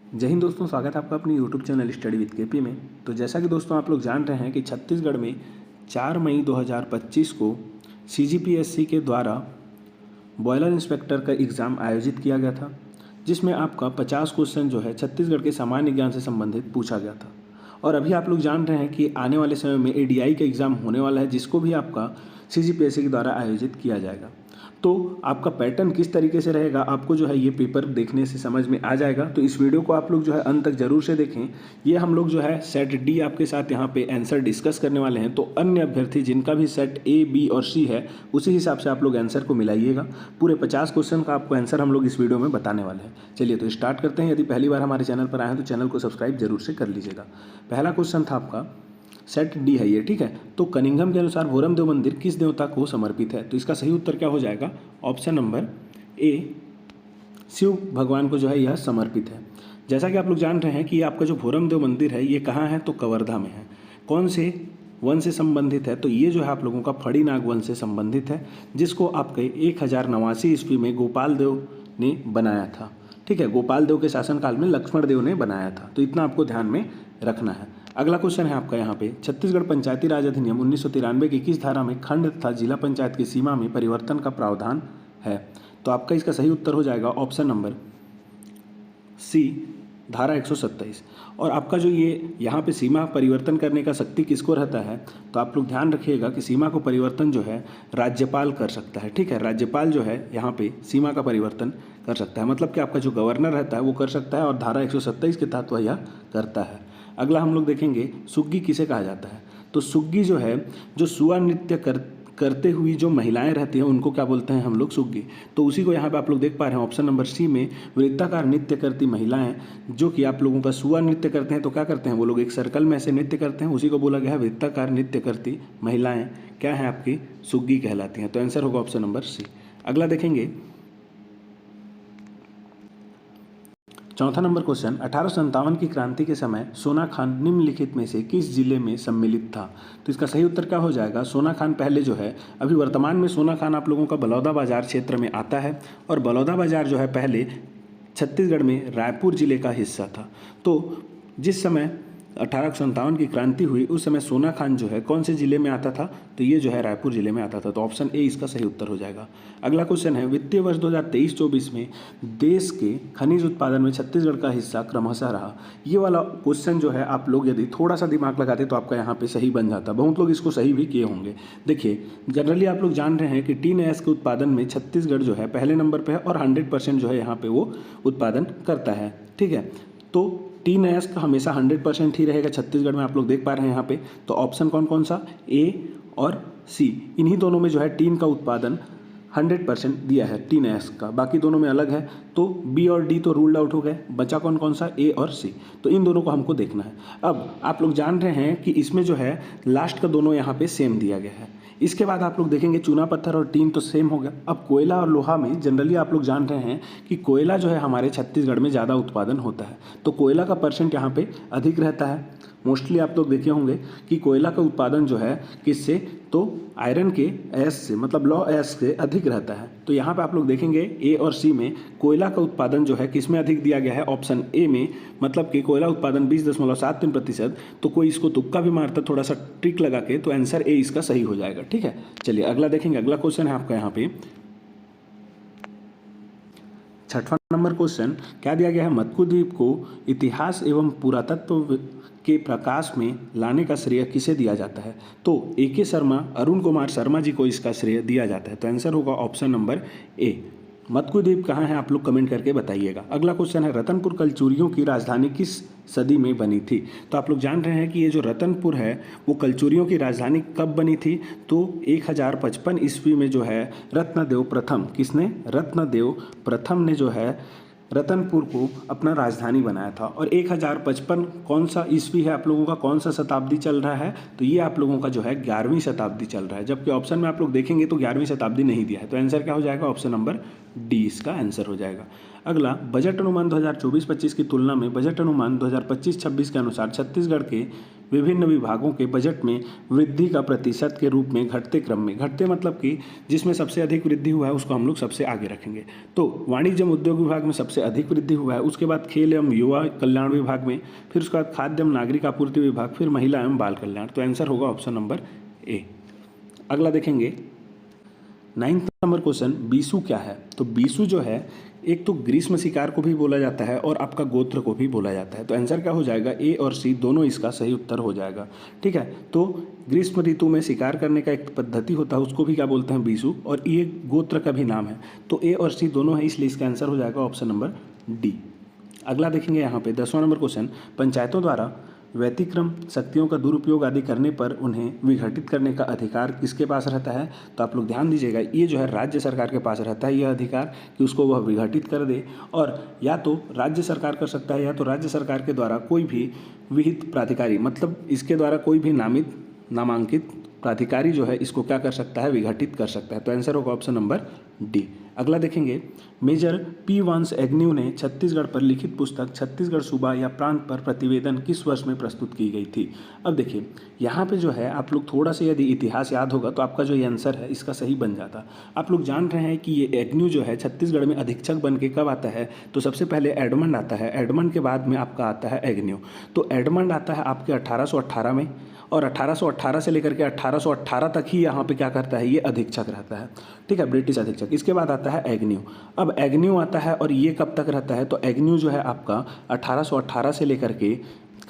जय हिंद दोस्तों, स्वागत है आपका अपनी YouTube channel study with KP में। तो जैसा कि दोस्तों आप लोग जान रहे हैं कि छत्तीसगढ़ में 4 मई 2025 को सीजीपीएससी के द्वारा बॉयलर इंस्पेक्टर का एग्ज़ाम आयोजित किया गया था, जिसमें आपका 50 क्वेश्चन जो है छत्तीसगढ़ के सामान्य ज्ञान से संबंधित पूछा गया था। और अभी आप लोग जान रहे हैं कि आने वाले समय में एडीआई का एग्ज़ाम होने वाला है, जिसको भी आपका सीजीपीएससी के द्वारा आयोजित किया जाएगा। तो आपका पैटर्न किस तरीके से रहेगा, आपको जो है ये पेपर देखने से समझ में आ जाएगा। तो इस वीडियो को आप लोग जो है अंत तक जरूर से देखें। ये हम लोग जो है सेट डी आपके साथ यहाँ पे आंसर डिस्कस करने वाले हैं। तो अन्य अभ्यर्थी जिनका भी सेट ए, बी और सी है, उसी हिसाब से आप लोग आंसर को मिलाइएगा। पूरे 50 क्वेश्चन का आपको आंसर हम लोग इस वीडियो में बताने वाले हैं। चलिए तो स्टार्ट करते हैं। यदि पहली बार हमारे चैनल पर आए हैं तो चैनल को सब्सक्राइब जरूर से कर लीजिएगा। पहला क्वेश्चन था आपका, सेट डी है ये, ठीक है। तो कनिंघम के अनुसार भोरम देव मंदिर किस देवता को समर्पित है? तो इसका सही उत्तर क्या हो जाएगा? ऑप्शन नंबर ए, शिव भगवान को जो है यह समर्पित है। जैसा कि आप लोग जान रहे हैं कि आपका जो भोरम देव मंदिर है ये कहाँ है? तो कवर्धा में है। कौन से वन से संबंधित है? तो ये जो है आप लोगों का फड़ीनाग वन से संबंधित है, जिसको आपके 1089 ईस्वी में गोपाल देव ने बनाया था, ठीक है। गोपाल देव के शासनकाल में लक्ष्मण देव ने बनाया था। तो इतना आपको ध्यान में रखना है। अगला क्वेश्चन है आपका यहाँ पे, छत्तीसगढ़ पंचायती राज अधिनियम 1993 की किस धारा में खंड तथा जिला पंचायत की सीमा में परिवर्तन का प्रावधान है? तो आपका इसका सही उत्तर हो जाएगा ऑप्शन नंबर सी, धारा 127। और आपका जो ये यहाँ पे सीमा परिवर्तन करने का शक्ति किसको रहता है? तो आप लोग ध्यान रखिएगा कि सीमा को परिवर्तन जो है राज्यपाल कर सकता है, ठीक है। राज्यपाल जो है यहाँ पे सीमा का परिवर्तन कर सकता है, मतलब कि आपका जो गवर्नर रहता है वो कर सकता है, और धारा 127 के तहत वह यह करता है। अगला हम लोग देखेंगे, सुग्गी किसे कहा जाता है? तो सुग्गी जो है, जो सुआ नृत्य करते हुई जो महिलाएं रहती हैं उनको क्या बोलते हैं हम लोग? सुग्गी। तो उसी को यहाँ पे आप लोग देख पा रहे हैं ऑप्शन नंबर सी में, वृत्ताकार नृत्य करती महिलाएं जो कि आप लोगों का सुआ नृत्य करते हैं। तो क्या करते हैं वो लोग? एक सर्कल में ऐसे नृत्य करते हैं, उसी को बोला गया है वृत्ताकार नृत्य करती महिलाएं क्या है आपकी? सुग्गी कहलाती हैं। तो आंसर होगा ऑप्शन नंबर सी। अगला देखेंगे, चौथा नंबर क्वेश्चन, 1857 की क्रांति के समय सोनाखान निम्नलिखित में से किस जिले में सम्मिलित था? तो इसका सही उत्तर क्या हो जाएगा? सोनाखान पहले जो है, अभी वर्तमान में सोनाखान आप लोगों का बलौदाबाजार क्षेत्र में आता है, और बलौदाबाजार जो है पहले छत्तीसगढ़ में रायपुर जिले का हिस्सा था। तो जिस समय 1857 की क्रांति हुई उस समय सोनाखान जो है कौन से जिले में आता था? तो ये जो है रायपुर जिले में आता था। तो ऑप्शन ए इसका सही उत्तर हो जाएगा। अगला क्वेश्चन है, वित्तीय वर्ष 2023-24 में देश के खनिज उत्पादन में छत्तीसगढ़ का हिस्सा क्रमशः रहा। ये वाला क्वेश्चन जो है आप लोग यदि थोड़ा सा दिमाग लगाते तो आपका यहाँ पे सही बन जाता। बहुत लोग इसको सही भी किए होंगे। देखिए, जनरली आप लोग जान रहे हैं कि टीन ऐश के उत्पादन में छत्तीसगढ़ जो है पहले नंबर पर है, और 100% जो है यहाँ पे वो उत्पादन करता है, ठीक है। तो टीन ऐश का हमेशा 100% ही रहेगा छत्तीसगढ़ में, आप लोग देख पा रहे हैं यहाँ पे। तो ऑप्शन कौन कौन सा? ए और सी, इन्हीं दोनों में जो है टीन का उत्पादन 100% दिया है टीन ऐश का, बाकी दोनों में अलग है। तो बी और डी तो रूल्ड आउट हो गए, बचा कौन कौन सा? ए और सी। तो इन दोनों को हमको देखना है। अब आप लोग जान रहे हैं कि इसमें जो है लास्ट का दोनों यहाँ पे सेम दिया गया है। इसके बाद आप लोग देखेंगे चूना पत्थर और टीन तो सेम हो गया। अब कोयला और लोहा में जनरली आप लोग जान रहे हैं कि कोयला जो है हमारे छत्तीसगढ़ में ज़्यादा उत्पादन होता है, तो कोयला का परसेंट यहाँ पे अधिक रहता है। मोस्टली आप लोग देखे होंगे कि कोयला का उत्पादन जो है किससे? तो आयरन के ऐश से, मतलब लौ ऐश से अधिक रहता है। तो यहाँ पे आप लोग देखेंगे ए और सी में कोयला का उत्पादन जो है किसमें अधिक दिया गया है? ऑप्शन ए में, मतलब कि कोयला उत्पादन 20.73%। तो कोई इसको तुक्का भी मारता थोड़ा सा ट्रिक लगा के, तो आंसर ए इसका सही हो जाएगा, ठीक है। चलिए अगला देखेंगे। अगला क्वेश्चन है आपका यहाँ पे, छठवां नंबर क्वेश्चन, क्या दिया गया है? मत्कु द्वीप को इतिहास एवं पुरातत्व के प्रकाश में लाने का श्रेय किसे दिया जाता है? तो ए.के. शर्मा, अरुण कुमार शर्मा जी को इसका श्रेय दिया जाता है। तो आंसर होगा ऑप्शन नंबर ए। मत्कु द्वीप कहाँ है? आप लोग कमेंट करके बताइएगा। अगला क्वेश्चन है, रतनपुर कलचुरियों की राजधानी किस सदी में बनी थी? तो आप लोग जान रहे हैं कि ये जो रतनपुर है वो कलचुरियों की राजधानी कब बनी थी? तो 1055 ईस्वी में जो है रत्नदेव प्रथम, किसने? रत्नदेव प्रथम ने जो है रतनपुर को अपना राजधानी बनाया था। और 1055 कौन सा ईस्वी है आप लोगों का? कौन सा शताब्दी चल रहा है? तो ये आप लोगों का जो है 11वीं शताब्दी चल रहा है, जबकि ऑप्शन में आप लोग देखेंगे तो 11वीं शताब्दी नहीं दिया है। तो आंसर क्या हो जाएगा? ऑप्शन नंबर डी इसका आंसर हो जाएगा। अगला, बजट अनुमान 2024-25 की तुलना में बजट अनुमान 2025-26 के अनुसार छत्तीसगढ़ के विभिन्न विभागों के बजट में वृद्धि का प्रतिशत के रूप में घटते क्रम में, घटते मतलब कि जिसमें सबसे अधिक वृद्धि हुआ है उसको हम लोग सबसे आगे रखेंगे। तो वाणिज्य एवं उद्योग विभाग में सबसे अधिक वृद्धि हुआ है, उसके बाद खेल एवं युवा कल्याण विभाग में, फिर उसके बाद खाद्य एवं नागरिक आपूर्ति विभाग, फिर महिला एवं बाल कल्याण। तो आंसर होगा ऑप्शन नंबर ए। अगला देखेंगे 9th नंबर क्वेश्चन, बीसू क्या है? तो बीसू जो है एक तो ग्रीष्म शिकार को भी बोला जाता है और आपका गोत्र को भी बोला जाता है। तो आंसर क्या हो जाएगा? ए और सी दोनों इसका सही उत्तर हो जाएगा। ठीक है, तो ग्रीष्म ऋतु में शिकार करने का एक पद्धति होता है, उसको भी क्या बोलते हैं? बीसू, और ये गोत्र का भी नाम है। तो ए और सी दोनों है, इसलिए इसका आंसर हो जाएगा ऑप्शन नंबर डी। अगला देखेंगे यहाँ पे 10वां नंबर क्वेश्चन, पंचायतों द्वारा व्यतिक्रम शक्तियों का दुरुपयोग आदि करने पर उन्हें विघटित करने का अधिकार किसके पास रहता है? तो आप लोग ध्यान दीजिएगा, ये जो है राज्य सरकार के पास रहता है यह अधिकार कि उसको वह विघटित कर दे, और या तो राज्य सरकार कर सकता है या तो राज्य सरकार के द्वारा कोई भी विहित प्राधिकारी, मतलब इसके द्वारा कोई भी नामांकित प्राधिकारी जो है इसको क्या कर सकता है? विघटित कर सकता है। तो आंसर होगा ऑप्शन नंबर डी। अगला देखेंगे, मेजर पी वंश एग्न्यू ने छत्तीसगढ़ पर लिखित पुस्तक छत्तीसगढ़ सूबा या प्रांत पर प्रतिवेदन किस वर्ष में प्रस्तुत की गई थी? अब देखिए यहाँ पे जो है आप लोग थोड़ा सा यदि इतिहास याद होगा तो आपका जो ये आंसर है इसका सही बन जाता। आप लोग जान रहे हैं कि ये एग्न्यू जो है छत्तीसगढ़ में अधीक्षक बन के कब आता है? तो सबसे पहले एडमंड आता है, एडमंड के बाद में आपका आता है एग्न्यू। तो एडमंड आता है आपके 1818 में, और 1818 से लेकर के 1818 तक ही यहाँ पे क्या करता है? ये अधीक्षक रहता है। ठीक है, ब्रिटिश अधीक्षक। इसके बाद आता है एग्न्यू। अब एग्न्यू आता है और ये कब तक रहता है? तो एग्न्यू जो है आपका 1818 से लेकर के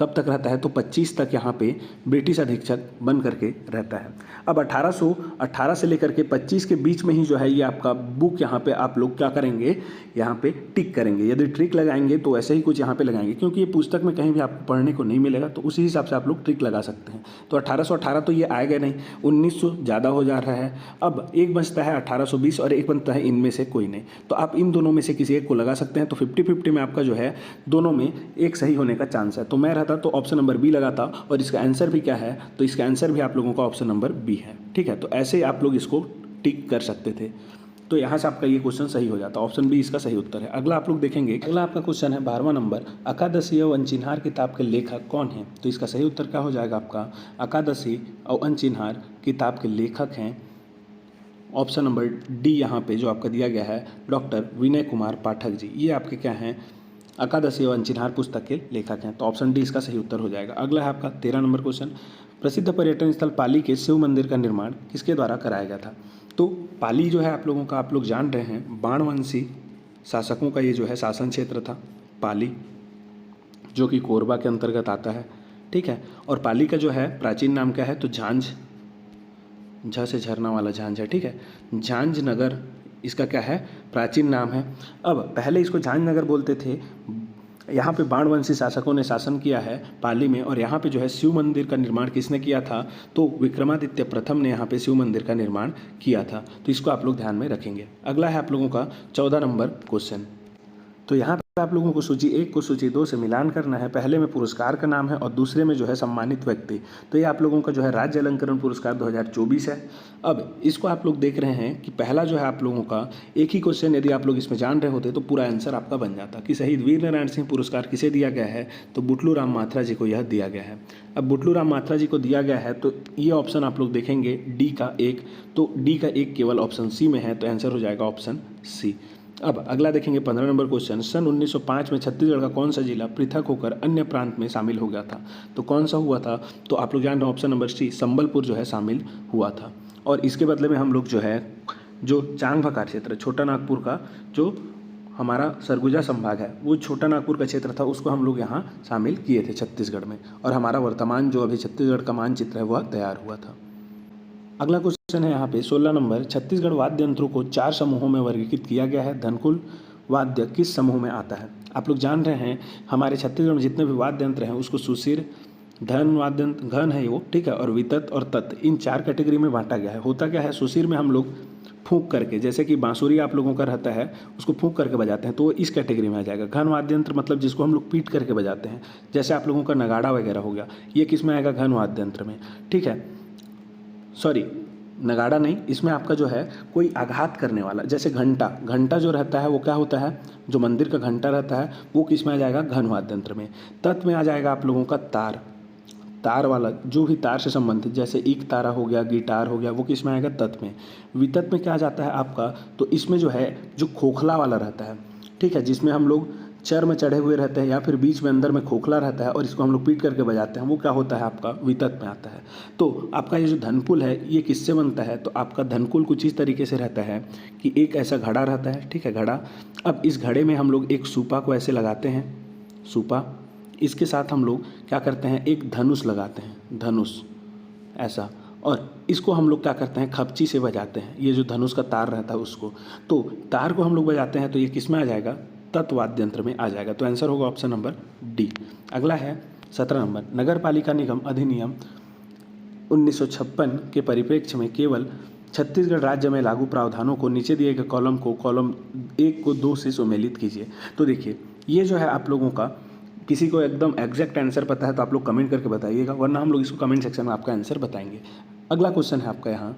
कब तक रहता है? तो 25 तक यहाँ पे ब्रिटिश अधीक्षक बन करके रहता है। अब 1818 से लेकर के 25 के बीच में ही जो है ये आपका बुक यहाँ पे आप लोग क्या करेंगे? यहाँ पे टिक करेंगे। यदि ट्रिक लगाएंगे तो ऐसे ही कुछ यहाँ पे लगाएंगे, क्योंकि ये पुस्तक में कहीं भी आपको पढ़ने को नहीं मिलेगा, तो उसी हिसाब से आप लोग ट्रिक लगा सकते हैं। तो 1818 तो ये आएगा नहीं, 1900 ज़्यादा हो जा रहा है। अब एक बचता है 1820 और एक बनता है इनमें से कोई नहीं, तो आप इन दोनों में से किसी एक को लगा सकते हैं। तो 50-50 में आपका जो है दोनों में एक सही होने का चांस है। तो मैं रहता तो ऑप्शन नंबर बी लगाता, और इसका आंसर भी क्या है? तो इसका आंसर भी आप लोगों का ऑप्शन नंबर बी है। ठीक है, तो ऐसे आप लोग इसको टिक कर सकते थे, तो यहाँ से आपका ये क्वेश्चन सही हो जाता। ऑप्शन बी इसका सही उत्तर है। अगला आप लोग देखेंगे, अगला आपका क्वेश्चन है 12वां नंबर, अकादशी और अनचिन्हार किताब के लेखक कौन है? तो इसका सही उत्तर क्या हो जाएगा आपका? अकादशी और अनचिन्हार किताब के लेखक हैं ऑप्शन नंबर डी, यहाँ पे जो आपका दिया गया है डॉक्टर विनय कुमार पाठक जी। ये आपके क्या हैं? अकादशी और अनचिन्हार पुस्तक के लेखक हैं। तो ऑप्शन डी इसका सही उत्तर हो जाएगा। अगला है आपका 13 नंबर क्वेश्चन, प्रसिद्ध पर्यटन स्थल पाली के शिव मंदिर का निर्माण किसके द्वारा कराया गया था? तो पाली जो है आप लोगों का, आप लोग जान रहे हैं बाणवंशी शासकों का ये जो है शासन क्षेत्र था पाली, जो कि कोरबा के अंतर्गत आता है। ठीक है, और पाली का जो है प्राचीन नाम क्या है? तो झांझ, झ से झरना वाला झांझ है। ठीक है, झांझ नगर इसका क्या है? प्राचीन नाम है। अब पहले इसको झांझ नगर बोलते थे। यहाँ पे बाणवंशी शासकों ने शासन किया है पाली में, और यहाँ पे जो है शिव मंदिर का निर्माण किसने किया था? तो विक्रमादित्य प्रथम ने यहाँ पे शिव मंदिर का निर्माण किया था। तो इसको आप लोग ध्यान में रखेंगे। अगला है आप लोगों का 14 नंबर क्वेश्चन। तो यहाँ पे आप लोगों को सूची 1 को सूची 2 से मिलान करना है। पहले में पुरस्कार का नाम है और दूसरे में जो है सम्मानित व्यक्ति। तो ये आप लोगों का जो है राज्य अलंकरण पुरस्कार 2024 है। अब इसको आप लोग देख रहे हैं कि पहला जो है आप लोगों का एक ही क्वेश्चन यदि आप लोग इसमें जान रहे होते तो पूरा आंसर आपका बन जाता कि शहीद वीर नारायण सिंह पुरस्कार किसे दिया गया है? तो बुटलू राम माथुरा जी को यह दिया गया है। अब बुटलू राम माथुरा जी को दिया गया है, तो ये ऑप्शन आप लोग देखेंगे डी का 1, तो डी का 1 केवल ऑप्शन सी में है, तो आंसर हो जाएगा ऑप्शन सी। अब अगला देखेंगे 15 नंबर क्वेश्चन, सन 1905 में छत्तीसगढ़ का कौन सा जिला पृथक होकर अन्य प्रांत में शामिल हो गया था? तो कौन सा हुआ था? तो आप लोग जान रहे हैं ऑप्शन नंबर सी, संबलपुर जो है शामिल हुआ था। और इसके बदले में हम लोग जो है जो चांगभकार क्षेत्र, छोटा नागपुर का जो हमारा सरगुजा संभाग है, वो छोटा नागपुर का क्षेत्र था, उसको हम लोग यहाँ शामिल किए थे छत्तीसगढ़ में, और हमारा वर्तमान जो अभी छत्तीसगढ़ का मानचित्र है वह तैयार हुआ था। अगला क्वेश्चन है यहाँ पे 16 नंबर, छत्तीसगढ़ वाद्य यंत्रों को 4 समूहों में वर्गीकृत किया गया है। धनकुल वाद्य किस समूह में आता है? आप लोग जान रहे हैं हमारे छत्तीसगढ़ में जितने भी वाद्य यंत्र हैं उसको सुशिर, धन वाद्य यंत्र, घन है वो, ठीक है, और वितत और तत्, इन 4 कैटेगरी में बांटा गया है। होता क्या है, सुशिर में हम लोग फूंक करके, जैसे कि बांसुरी आप लोगों का रहता है उसको फूंक करके बजाते हैं, तो वो इस कैटेगरी में आ जाएगा। घन वाद्य यंत्र मतलब जिसको हम लोग पीट करके बजाते हैं, जैसे आप लोगों का नगाड़ा वगैरह हो गया, ये किस में आएगा? घन वाद्य यंत्र में। ठीक है, सॉरी नगाड़ा नहीं, इसमें आपका जो है कोई आघात करने वाला, जैसे घंटा, घंटा जो रहता है वो क्या होता है? जो मंदिर का घंटा रहता है वो किस में आ जाएगा? घन वाद्य यंत्र में। तत् में आ जाएगा आप लोगों का तार, तार वाला, जो भी तार से संबंधित, जैसे एक तारा हो गया, गिटार हो गया, वो किस में आएगा? तत्व में। वितत्व में क्या आ जाता है आपका? तो इसमें जो है जो खोखला वाला रहता है, ठीक है, जिसमें हम लोग चर में चढ़े हुए रहते हैं या फिर बीच में अंदर में खोखला रहता है और इसको हम लोग पीट करके बजाते हैं, वो क्या होता है आपका? वितत में आता है। तो आपका ये जो धनकुल है ये किससे बनता है? तो आपका धनकुल कुछ इस तरीके से रहता है कि एक ऐसा घड़ा रहता है, ठीक है, घड़ा। अब इस घड़े में हम लोग एक सूपा को ऐसे लगाते हैं, सूपा, इसके साथ हम लोग क्या करते हैं? एक धनुष लगाते हैं, धनुष ऐसा, और इसको हम लोग क्या करते हैं? खपची से बजाते हैं, ये जो धनुष का तार रहता है उसको। तो तार को हम लोग बजाते हैं तो ये किस में आ जाएगा? तत्वाद्य यंत्र में आ जाएगा। तो आंसर होगा ऑप्शन नंबर डी। अगला है 17 नंबर, नगर पालिका निगम अधिनियम 1956 के परिप्रेक्ष्य में केवल छत्तीसगढ़ राज्य में लागू प्रावधानों को नीचे दिए गए कॉलम 1 को 2 से सुमेलित कीजिए। तो देखिए ये जो है आप लोगों का, किसी को एकदम एग्जैक्ट आंसर पता है तो आप लोग कमेंट करके बताइएगा, वरना हम लोग इसको कमेंट सेक्शन में आपका आंसर बताएंगे। अगला क्वेश्चन है आपका यहाँ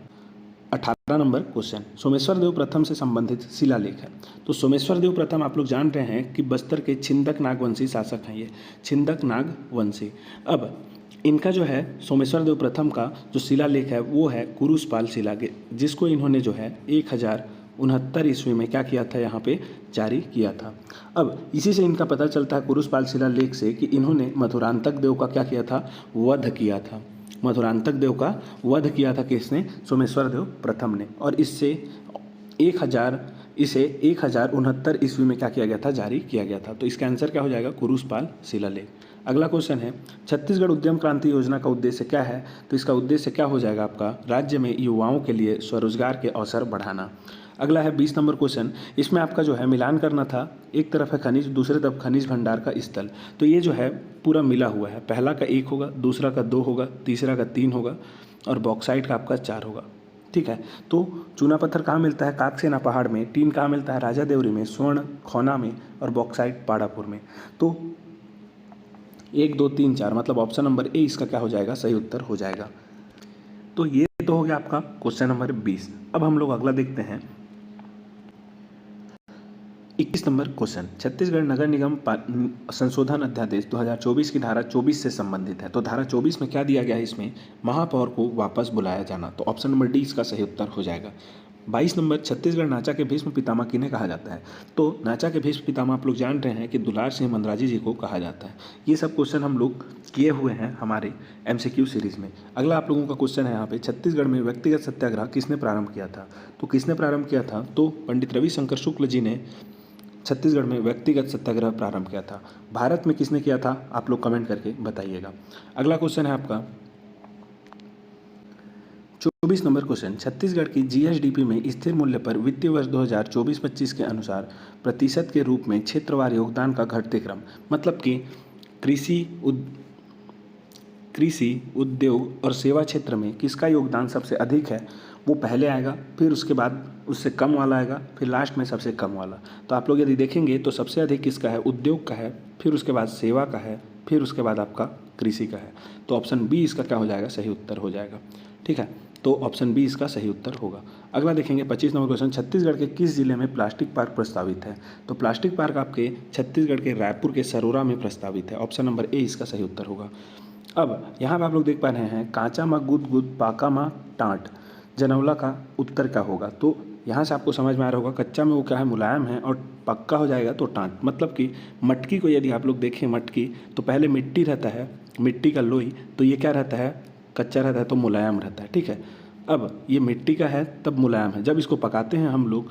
18 नंबर क्वेश्चन, सोमेश्वर देव प्रथम से संबंधित शिलालेख है। तो सोमेश्वर देव प्रथम आप लोग जान रहे हैं कि बस्तर के छिंदक नागवंशी शासक हैं, ये छिंदक नागवंशी। अब इनका जो है सोमेश्वर देव प्रथम का जो शिलालेख है वो है कुरुसपाल शिलालेख, जिसको इन्होंने जो है 1069 ईस्वी में क्या किया था? यहाँ पे जारी किया था। अब इसी से इनका पता चलता है कुरुसपाल शिलालेख से कि इन्होंने मधुरांतक देव का क्या किया था? वध किया था। मधुरांतक देव का वध किया था किसने? सोमेश्वर देव प्रथम ने। और इसे 1069 ईस्वी में क्या किया गया था? जारी किया गया था। तो इसका आंसर क्या हो जाएगा? कुरुसपाल शिलालेख। अगला क्वेश्चन है छत्तीसगढ़ उद्यम क्रांति योजना का उद्देश्य क्या है? तो इसका उद्देश्य क्या हो जाएगा आपका? राज्य में युवाओं के लिए स्वरोजगार के अवसर बढ़ाना। अगला है 20 नंबर क्वेश्चन, इसमें आपका जो है मिलान करना था, एक तरफ है खनिज, दूसरी तरफ खनिज भंडार का स्थल। तो ये जो है पूरा मिला हुआ है, पहला का 1 होगा, दूसरा का 2 होगा, तीसरा का 3 होगा और बॉक्साइट का आपका 4 होगा, ठीक है। तो चूना पत्थर कहाँ मिलता है? काकसेना पहाड़ में। टीन कहाँ मिलता है? राजा देवरी में। स्वर्ण खौना में और बॉक्साइट पाड़ापुर में। तो 1 2 3 4 मतलब ऑप्शन नंबर ए इसका क्या हो जाएगा? सही उत्तर हो जाएगा। तो ये तो हो गया आपका क्वेश्चन नंबर 20। अब हम लोग अगला देखते हैं 21 नंबर क्वेश्चन, छत्तीसगढ़ नगर निगम संशोधन अध्यादेश 2024 की धारा 24 से संबंधित है। तो धारा 24 में क्या दिया गया है? इसमें महापौर को वापस बुलाया जाना। तो ऑप्शन नंबर डी इसका सही उत्तर हो जाएगा। 22 नंबर, छत्तीसगढ़ नाचा के भीष्म पितामह किन्हें कहा जाता है? तो नाचा के भीष्म पितामह आप लोग जान रहे हैं कि दुलार सिंह मंदराजी जी को कहा जाता है। ये सब क्वेश्चन हम लोग किए हुए हैं हमारे MCQ सीरीज़ में। अगला आप लोगों का क्वेश्चन है यहाँ पे, छत्तीसगढ़ में व्यक्तिगत सत्याग्रह किसने प्रारंभ किया था? तो किसने प्रारंभ किया था? तो पंडित रविशंकर शुक्ल जी ने छत्तीसगढ़ में व्यक्तिगत सत्याग्रह प्रारंभ किया था। भारत में किसने किया था? आप लोग कमेंट करके बताइएगा। अगला क्वेश्चन है आपका 24 नंबर क्वेश्चन, छत्तीसगढ़ की GSDP में स्थिर मूल्य पर वित्तीय वर्ष 2024-25 के अनुसार प्रतिशत के रूप में क्षेत्रवार योगदान का घटते क्रम, मतलब कि कृषि, उद्योग और सेवा क्षेत्र में किसका योगदान सबसे अधिक है? वो पहले आएगा, फिर उसके बाद उससे कम वाला आएगा, फिर लास्ट में सबसे कम वाला। तो आप लोग यदि देखेंगे तो सबसे अधिक किसका है? उद्योग का है, फिर उसके बाद सेवा का है, फिर उसके बाद आपका कृषि का है। तो ऑप्शन बी इसका क्या हो जाएगा? सही उत्तर हो जाएगा, ठीक है। तो ऑप्शन बी इसका सही उत्तर होगा। अगला देखेंगे 25 नंबर क्वेश्चन, छत्तीसगढ़ के किस जिले में प्लास्टिक पार्क प्रस्तावित है? तो प्लास्टिक पार्क आपके छत्तीसगढ़ के रायपुर के सरोरा में प्रस्तावित है। ऑप्शन नंबर ए इसका सही उत्तर होगा। अब यहाँ पर आप लोग देख पा रहे हैं कांचा मा गुद गुद, पाका मा टाँट, जनौला का उत्तर क्या होगा? तो यहाँ से आपको समझ में आ रहा होगा, कच्चा में वो क्या है? मुलायम है, और पक्का हो जाएगा तो टाँट। मतलब कि मटकी को यदि आप लोग देखें, मटकी तो पहले मिट्टी रहता है, मिट्टी का लोई, तो ये क्या रहता है? कच्चा रहता है तो मुलायम रहता है, ठीक है। अब ये मिट्टी का है तब मुलायम है, जब इसको पकाते हैं हम लोग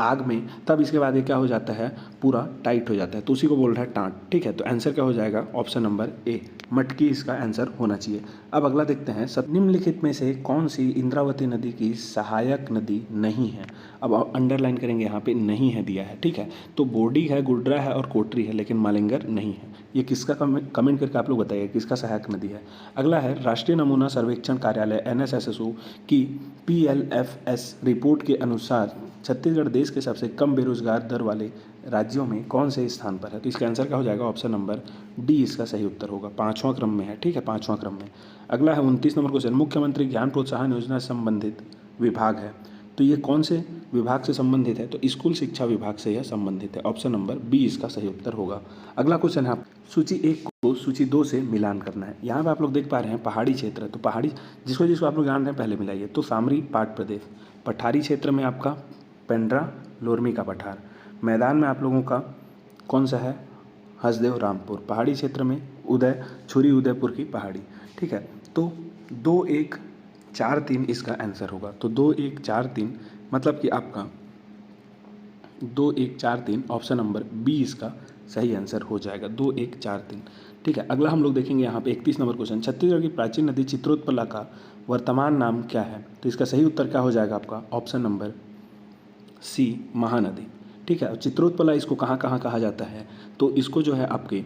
आग में तब इसके बाद ये क्या हो जाता है? पूरा टाइट हो जाता है, तो उसी को बोल रहा है टाँट, ठीक है। तो आंसर क्या हो जाएगा? ऑप्शन नंबर ए, मटकी इसका आंसर होना चाहिए। अब अगला देखते हैं, निम्नलिखित में से कौन सी इंद्रावती नदी की सहायक नदी नहीं है? अब अंडरलाइन करेंगे, यहाँ पे नहीं है दिया है, ठीक है। तो बोडी है, गुड्रा है और कोटरी है, लेकिन मालिंगर नहीं है। ये किसका कमेंट करके आप लोग बताइए किसका सहायक नदी है। अगला है, राष्ट्रीय नमूना सर्वेक्षण कार्यालय NSSO की PLFS रिपोर्ट के अनुसार छत्तीसगढ़ देश के सबसे कम बेरोजगार दर वाले राज्यों में कौन से स्थान पर है? तो इसका आंसर क्या हो जाएगा? ऑप्शन नंबर डी इसका सही उत्तर होगा। 5वां क्रम में है, ठीक है, 5वां क्रम में। अगला है 29 नंबर क्वेश्चन, मुख्यमंत्री ज्ञान प्रोत्साहन योजना से संबंधित विभाग है। तो ये कौन से विभाग से संबंधित है तो स्कूल शिक्षा विभाग से यह संबंधित है। ऑप्शन नंबर बी इसका सही उत्तर होगा। अगला क्वेश्चन है, सूची 1 को सूची 2 से मिलान करना है। यहाँ पे आप लोग देख पा रहे हैं पहाड़ी क्षेत्र, तो पहाड़ी जिसको जिसको आप लोग जान रहे हैं पहले मिलाइए। तो सामरी पाट प्रदेश, पठारी क्षेत्र में आपका पेंड्रा लोरमी का पठार, मैदान में आप लोगों का कौन सा है, हसदेव रामपुर, पहाड़ी क्षेत्र में छुरी उदयपुर की पहाड़ी। ठीक है, तो 2 1 4 3 इसका आंसर होगा। तो 2 1 4 3 मतलब कि आपका 2 1 4 3 ऑप्शन नंबर बी इसका सही आंसर हो जाएगा, 2 1 4 3। ठीक है, अगला हम लोग देखेंगे यहाँ पे 31 नंबर क्वेश्चन, छत्तीसगढ़ की प्राचीन नदी चित्रोत्पला का वर्तमान नाम क्या है? तो इसका सही उत्तर क्या हो जाएगा आपका? Option number C Mahanadi. ठीक है, चित्रोत्पला इसको कहाँ कहाँ कहा जाता है? तो इसको जो है आपके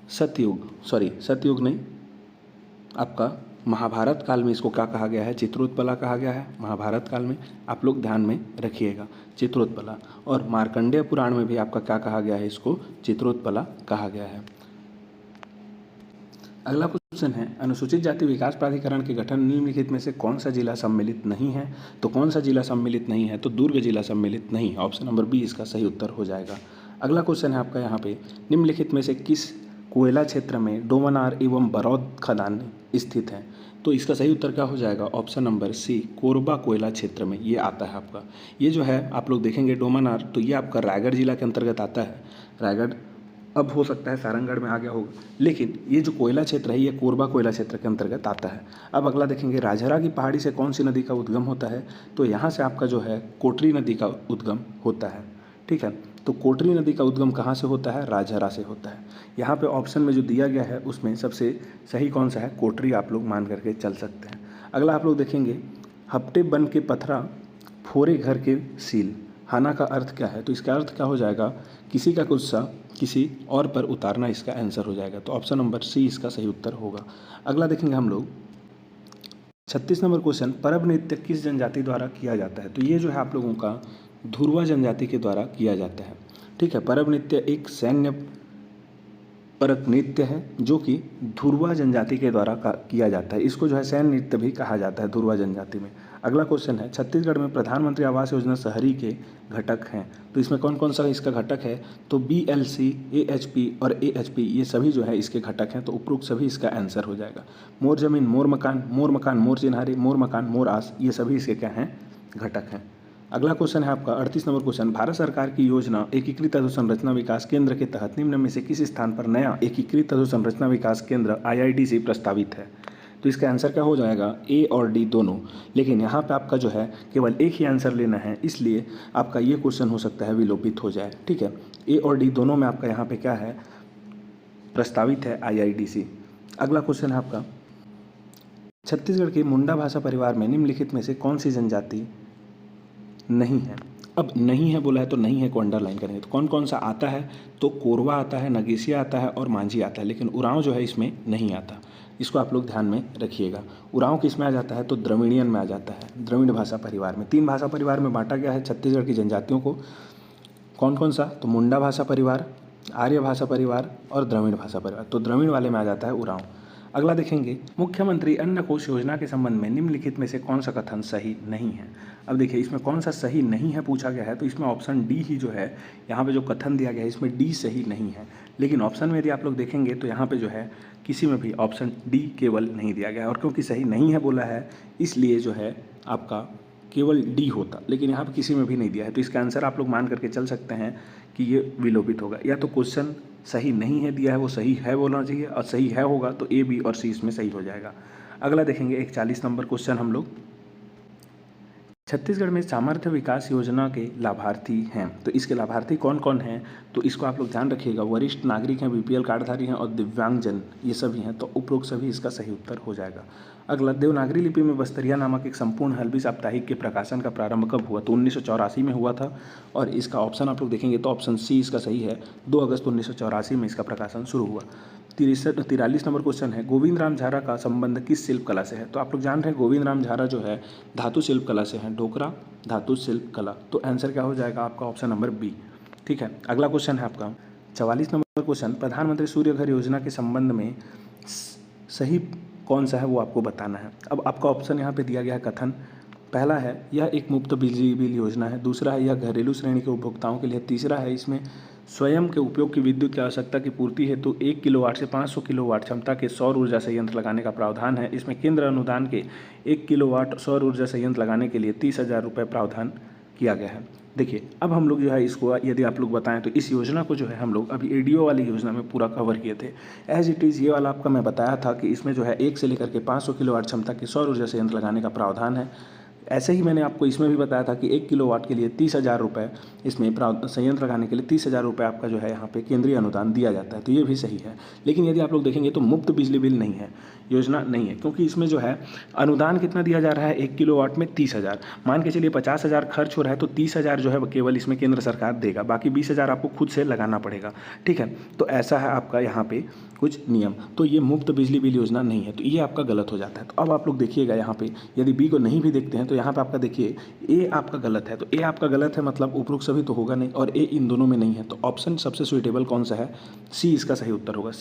सतयुग नहीं, आपका महाभारत काल में इसको क्या कहा गया है? चित्रोत्पला कहा गया है महाभारत काल में, आप लोग ध्यान में रखिएगा चित्रोत्पला। और मार्कंडेय पुराण में भी आपका क्या कहा गया है? इसको चित्रोत्पला कहा गया है। अगला क्वेश्चन है, अनुसूचित जाति विकास प्राधिकरण के गठन निम्नलिखित में से कौन सा जिला सम्मिलित नहीं है? तो कौन सा जिला सम्मिलित नहीं है? तो दुर्ग जिला सम्मिलित नहीं है। ऑप्शन नंबर बी इसका सही उत्तर हो जाएगा। अगला क्वेश्चन है आपका यहाँ पे, निम्नलिखित में से किस कोयला क्षेत्र में डोमनार एवं बरौद खदान स्थित है? तो इसका सही उत्तर क्या हो जाएगा? ऑप्शन नंबर सी कोरबा कोयला क्षेत्र में ये आता है आपका। ये जो है आप लोग देखेंगे डोमनार, तो ये आपका रायगढ़ जिला के अंतर्गत आता है। रायगढ़ अब हो सकता है सारंगढ़ में आ गया होगा, लेकिन ये जो कोयला क्षेत्र है ये कोरबा कोयला क्षेत्र के अंतर्गत आता है। अब अगला देखेंगे, राजहरा की पहाड़ी से कौन सी नदी का उद्गम होता है? तो यहाँ से आपका जो है कोटरी नदी का उद्गम होता है। ठीक है, तो कोटरी नदी का उद्गम कहाँ से होता है? राजहरा से होता है। यहाँ पे ऑप्शन में जो दिया गया है उसमें सबसे सही कौन सा है? कोटरी आप लोग मान करके चल सकते हैं। अगला आप लोग देखेंगे, हफ्ते बन के पथरा फोरे घर के सील, हाना का अर्थ क्या है? तो इसका अर्थ क्या हो जाएगा? किसी का गुस्सा किसी और पर उतारना इसका आंसर हो जाएगा। तो ऑप्शन नंबर सी इसका सही उत्तर होगा। अगला देखेंगे हम लोग 36 नंबर क्वेश्चन, परब नृत्य किस जनजाति द्वारा किया जाता है? तो ये जो है आप लोगों का धुरवा जनजाति के द्वारा किया जाता है। ठीक है, परब नृत्य एक सैन्य परक नृत्य है जो कि धुरवा जनजाति के द्वारा किया जाता है। इसको जो है सैन्य नृत्य भी कहा जाता है धुरवा जनजाति में। अगला क्वेश्चन है, छत्तीसगढ़ में प्रधानमंत्री आवास योजना शहरी के घटक हैं, तो इसमें कौन कौन सा इसका घटक है? तो BLC, AHP और AHP ये सभी जो है इसके घटक हैं। तो उपरोक्त सभी इसका आंसर हो जाएगा। मोर जमीन मोर मकान, मोर चिन्हारी, मोर मकान मोर आस, ये सभी इसके क्या हैं? घटक हैं। अगला क्वेश्चन है आपका 38 नंबर क्वेश्चन, भारत सरकार की योजना एकीकृत अधोसंरचना विकास केंद्र के तहत निम्न में से किस स्थान पर नया एकीकृत अधोसंरचना विकास केंद्र IIDC प्रस्तावित है? तो इसका आंसर क्या हो जाएगा? ए और डी दोनों। लेकिन यहाँ पे आपका जो है केवल एक ही आंसर लेना है, इसलिए आपका ये क्वेश्चन हो सकता है विलोपित हो जाए। ठीक है, ए और डी दोनों में आपका यहाँ पे क्या है? प्रस्तावित है IIDC। अगला क्वेश्चन है आपका, छत्तीसगढ़ के मुंडा भाषा परिवार में निम्नलिखित में से कौन सी जनजाति नहीं है? अब नहीं है बोला है तो नहीं है को अंडरलाइन करेंगे। तो कौन कौन सा आता है? तो कोरवा आता है, नगेसिया आता है और मांझी आता है, लेकिन उरांव जो है इसमें नहीं आता। इसको आप लोग ध्यान में रखिएगा। उरांव किस में आ जाता है? तो द्रविड़ियन में आ जाता है, द्रविड़ भाषा परिवार में। 3 भाषा परिवार में बांटा गया है छत्तीसगढ़ की जनजातियों को। कौन कौन सा? तो मुंडा भाषा परिवार, आर्य भाषा परिवार और द्रविड़ भाषा परिवार। तो द्रविड़ वाले में आ जाता है उरांव। अगला देखेंगे, मुख्यमंत्री अन्न कोष योजना के संबंध में निम्नलिखित में से कौन सा कथन सही नहीं है? अब देखिए इसमें कौन सा सही नहीं है पूछा गया है, तो इसमें ऑप्शन डी ही जो है यहाँ पे जो कथन दिया गया है इसमें डी सही नहीं है। लेकिन ऑप्शन में यदि आप लोग देखेंगे तो यहाँ पे जो है किसी में भी ऑप्शन डी केवल नहीं दिया गया है, और क्योंकि सही नहीं है बोला है इसलिए जो है आपका केवल डी होता, लेकिन यहाँ पे किसी में भी नहीं दिया है। तो इसका आंसर आप लोग मान करके चल सकते हैं कि ये विलोपित होगा। या तो क्वेश्चन सही नहीं है दिया है वो सही है बोलना चाहिए, और सही है होगा तो ए, बी और सी इसमें सही हो जाएगा। अगला देखेंगे 41 नंबर क्वेश्चन हम लोग, छत्तीसगढ़ में सामर्थ्य विकास योजना के लाभार्थी हैं, तो इसके लाभार्थी कौन कौन हैं? तो इसको आप लोग ध्यान रखिएगा, वरिष्ठ नागरिक हैं, BPL कार्डधारी हैं और दिव्यांगजन ये सभी हैं। तो उपरोक्त सभी इसका सही उत्तर हो जाएगा। अगला, देवनागरी लिपि में बस्तरिया नामक एक संपूर्ण हल्बी साप्ताहिक के प्रकाशन का प्रारंभ कब हुआ? तो 1984 में हुआ था, और इसका ऑप्शन आप लोग देखेंगे तो ऑप्शन सी इसका सही है, 2 अगस्त 1984 में इसका प्रकाशन शुरू हुआ। 43 नंबर क्वेश्चन है, गोविंद राम झारा का संबंध किस शिल्प कला से है? तो आप लोग जान रहे हैं गोविंद राम झारा जो है धातु शिल्प कला से हैं, ढोकरा धातु शिल्प कला। तो आंसर क्या हो जाएगा आपका? Option number B. ठीक है, अगला क्वेश्चन है आपका 44 नंबर क्वेश्चन, प्रधानमंत्री सूर्य घर योजना के संबंध में सही कौन सा है वो आपको बताना है। अब आपका ऑप्शन यहाँ पे दिया गया है कथन पहला है यह एक मुफ्त बिजली बिल योजना है, दूसरा है यह घरेलू श्रेणी के उपभोक्ताओं के लिए, तीसरा है इसमें स्वयं के उपयोग की विद्युत की आवश्यकता की पूर्ति हेतु 1 किलोवाट से 500 किलोवाट क्षमता के सौर ऊर्जा संयंत्र लगाने का प्रावधान है। इसमें केंद्र अनुदान के 1 किलोवाट सौर ऊर्जा संयंत्र लगाने के लिए 30,000 रुपये प्रावधान किया गया है। देखिए अब हम लोग जो है इसको यदि आप लोग बताएं तो इस योजना को जो है हम लोग अभी एडीओ वाली योजना में पूरा कवर किए थे। एज इट इज़ ये वाला आपका मैं बताया था कि इसमें जो है 1 से लेकर के 500 किलोवाट क्षमता के सौर ऊर्जा संयंत्र लगाने का प्रावधान है। ऐसे ही मैंने आपको इसमें भी बताया था कि 1 किलोवाट के लिए 30,000 रुपये, इसमें संयंत्र लगाने के लिए 30,000 रुपये आपका जो है यहाँ पे केंद्रीय अनुदान दिया जाता है, तो ये भी सही है। लेकिन यदि आप लोग देखेंगे तो मुफ्त बिजली बिल नहीं है, योजना नहीं है, क्योंकि इसमें जो है अनुदान कितना दिया जा रहा है 1 किलोवाट में 30,000। मान के चलिए 50,000 खर्च हो रहा है तो 30,000 जो है केवल इसमें केंद्र सरकार देगा, बाकी 20,000 आपको खुद से लगाना पड़ेगा। ठीक है, तो ऐसा है आपका यहाँ पे कुछ नियम, तो ये मुफ्त बिजली बिल योजना नहीं है, तो ये आपका गलत हो जाता है। तो अब आप लोग देखिएगा यहाँ पे यदि बी को नहीं भी देखते हैं तो यहाँ पे आपका देखिए ए आपका गलत है, तो ए आपका गलत है मतलब उपरोक्त सभी तो होगा नहीं, और ए इन दोनों में नहीं है, तो ऑप्शन सबसे सुइटेबल कौन सा है, सी इसका सही उत्तर होगा।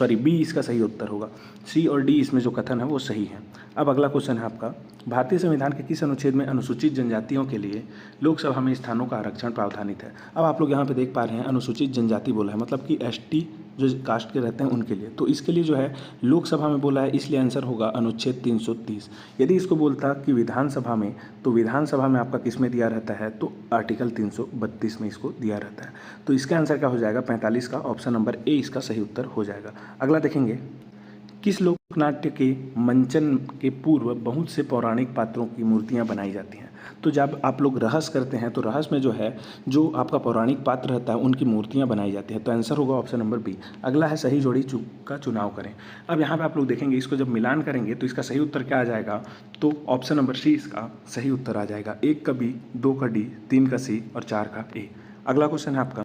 बी इसका सही उत्तर होगा, सी और डी इसमें जो कथन है वो सही है। अब अगला क्वेश्चन है आपका, भारतीय संविधान के किस अनुच्छेद में अनुसूचित जनजातियों के लिए लोकसभा में स्थानों का आरक्षण प्रावधानित है। अब आप लोग यहाँ पे देख पा रहे हैं अनुसूचित जनजाति बोला है, मतलब कि एसटी जो कास्ट के रहते हैं उनके लिए, तो इसके लिए जो है लोकसभा में बोला है, इसलिए आंसर होगा अनुच्छेद 330। यदि इसको बोलता कि विधानसभा में, तो विधानसभा में आपका किस में दिया रहता है, तो आर्टिकल 332 में इसको दिया रहता है। तो इसका आंसर क्या हो जाएगा 45 का, ऑप्शन नंबर ए इसका सही उत्तर हो जाएगा। अगला देखेंगे, किस लोकनाट्य के मंचन के पूर्व बहुत से पौराणिक पात्रों की मूर्तियां बनाई जाती हैं। तो जब आप लोग रहस्य करते हैं तो रहस्य में जो है जो आपका पौराणिक पात्र रहता है उनकी मूर्तियां बनाई जाती हैं, तो आंसर होगा ऑप्शन नंबर बी। अगला है सही जोड़ी का चुनाव करें। अब यहाँ पे आप लोग देखेंगे इसको जब मिलान करेंगे तो इसका सही उत्तर क्या आ जाएगा, तो ऑप्शन नंबर सी इसका सही उत्तर आ जाएगा। 1 का बी, 2 का डी, 3 का सी और 4 का ए। अगला क्वेश्चन है आपका,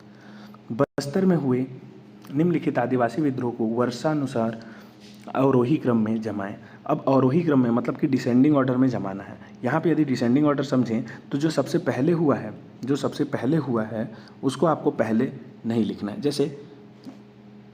बस्तर में हुए निम्नलिखित आदिवासी विद्रोह को वर्षानुसार अवरोही क्रम में जमाएं। अब अवरोही क्रम में मतलब कि डिसेंडिंग ऑर्डर में जमाना है। यहाँ पे यदि डिसेंडिंग ऑर्डर समझें तो जो सबसे पहले हुआ है उसको आपको पहले नहीं लिखना है। जैसे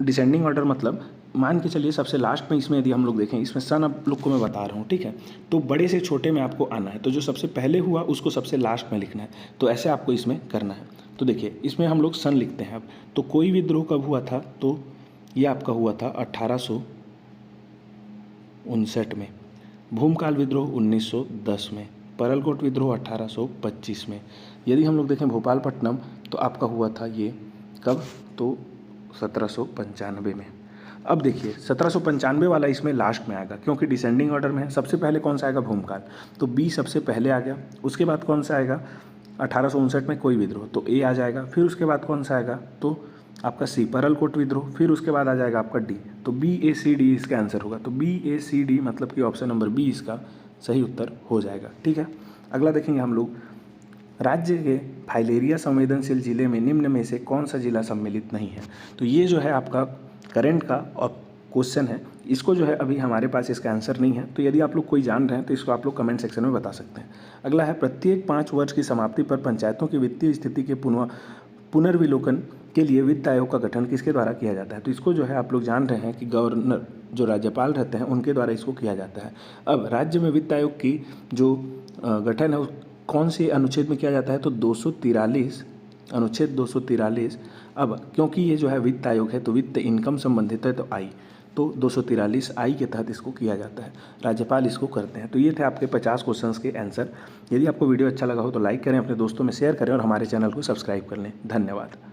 डिसेंडिंग ऑर्डर मतलब मान के चलिए सबसे लास्ट में, इसमें यदि हम लोग देखें, इसमें सन आप लोग को मैं बता रहा हूँ, ठीक है, तो बड़े से छोटे में आपको आना है, तो जो सबसे पहले हुआ उसको सबसे लास्ट में लिखना है, तो ऐसे आपको इसमें करना है। तो देखिए इसमें हम लोग सन लिखते हैं। अब तो कोई विद्रोह कब हुआ था, तो ये आपका हुआ था 1859 में, भूमकाल विद्रोह 1910 में, परलकोट विद्रोह 1825 में। यदि हम लोग देखें भोपालपट्टनम तो आपका हुआ था ये कब, तो 1795 में। अब देखिए 1795 वाला इसमें लास्ट में आएगा क्योंकि डिसेंडिंग ऑर्डर में है। सबसे पहले कौन सा आएगा, भूमकाल, तो बी सबसे पहले आ गया। उसके बाद कौन सा आएगा 1859 में कोई विद्रोह, तो ए आ जाएगा। फिर उसके बाद कौन सा आएगा, तो आपका सी परलकोट विद्रोह। फिर उसके बाद आ जाएगा आपका डी, तो बी ए सी डी इसका आंसर होगा। तो बी ए सी डी मतलब कि ऑप्शन नंबर बी इसका सही उत्तर हो जाएगा। ठीक है, अगला देखेंगे हम लोग, राज्य के फाइलेरिया संवेदनशील जिले में निम्न में से कौन सा जिला सम्मिलित नहीं है। तो ये जो है आपका करंट का क्वेश्चन है, इसको जो है अभी हमारे पास इसका आंसर नहीं है, तो यदि आप लोग कोई जान रहे हैं तो इसको आप लोग कमेंट सेक्शन में बता सकते हैं। अगला है, प्रत्येक 5 वर्ष की समाप्ति पर पंचायतों की वित्तीय स्थिति के पुनर्विलोकन के लिए वित्त आयोग का गठन किसके द्वारा किया जाता है। तो इसको जो है आप लोग जान रहे हैं कि गवर्नर जो राज्यपाल रहते हैं उनके द्वारा इसको किया जाता है। अब राज्य में वित्त आयोग की जो गठन है कौन से अनुच्छेद में किया जाता है, तो 243 अनुच्छेद 243। अब क्योंकि ये जो है वित्त आयोग है तो वित्त इनकम संबंधित है, तो आई, तो 243 आई के तहत इसको किया जाता है, राज्यपाल इसको करते हैं। तो ये थे आपके 50 क्वेश्चंस के आंसर। यदि आपको वीडियो अच्छा लगा हो तो लाइक करें, अपने दोस्तों में शेयर करें और हमारे चैनल को सब्सक्राइब कर लें। धन्यवाद।